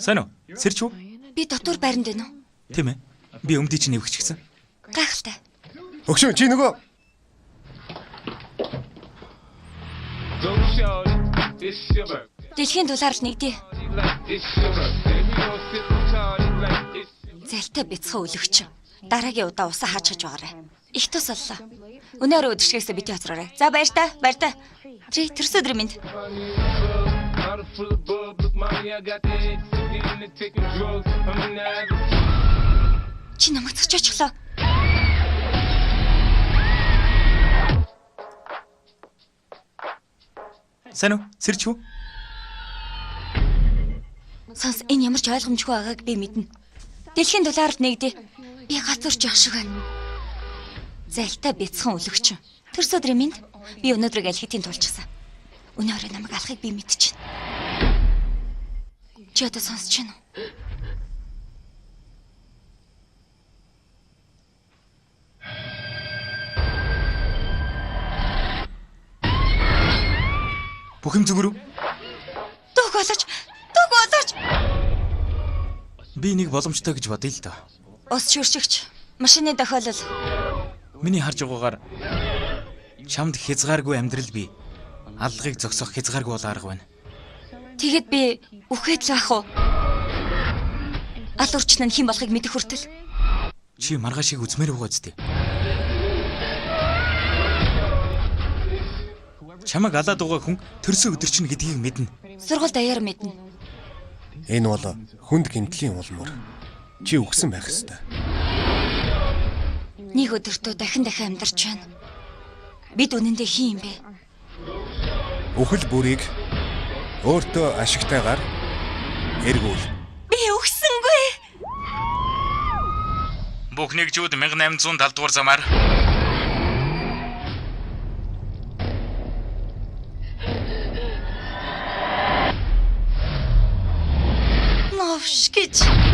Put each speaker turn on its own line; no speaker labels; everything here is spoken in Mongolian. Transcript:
Сайн уу? Сэрч үү?
Би дотор байранд байна уу?
Тийм ээ. Би өмдөй чинь нэвгч гисэн.
Гайхалтай.
Өгшөө чи нөгөө
Дэлхийн дулаар нэгдээ. Зэлтэй бяцхан өлөгч. Дараагийн удаа усаа хаачгаж байгаарай. Их тус боллоо. Өнөөрөө өдөршгөөсөө бити хоцроорой. За баяр та. Чи тэрс өдөр минь. Чи намайг цочоо очихлоо.
Сайн уу? Сэрч үү?
Сонс энэ ямар ч ойлгомжгүй байгааг би мэднэ. Дэлхийн дулаар нэгдээ. Би газар жоох шиг байна. Зэлтэй бяцхан өлөгч. Тэрс өдрийн минь би өнөөдрийг аль хэдийн тулчихсан. Өнөөрөө намайг алахыг би мэдчихэв. Чи одоо сонсож байна уу?
Бүх юм зүгээр үү?
Дуг болооч.
Би нэг боломжтой гэж бодъё л доо.
Ус шүршигч. Машины тохиолол.
Миний харж байгаагаар чамд хязгааргүй амьдрал бий. Аллагыг зогсоох хязгааргүй бол арга байна.
Тэгэд би үхээд л ах уу? Ал урчин нь хэн болохыг мэдэх хүртэл.
Чи маргаашийг үзмээр байгаа зү. Чамайг алаад байгаа хүн төрсөн өдөр чинь гэдгийг мэднэ.
Сургууль даяар мэднэ.
энэ бол хүнд гэмтлийн улмөр. Чи үгсэн байх ёстой.
Нэг өдөртөө дахин амьдарч байна. Бид үнэндээ хин юм бэ?
Үхэл бүрийг өөртөө ашигтайгаар эргүүл.
Би үхсэнгүй.
Бүх нэгжүүд 1870 дугаар замаар
Новш гэж.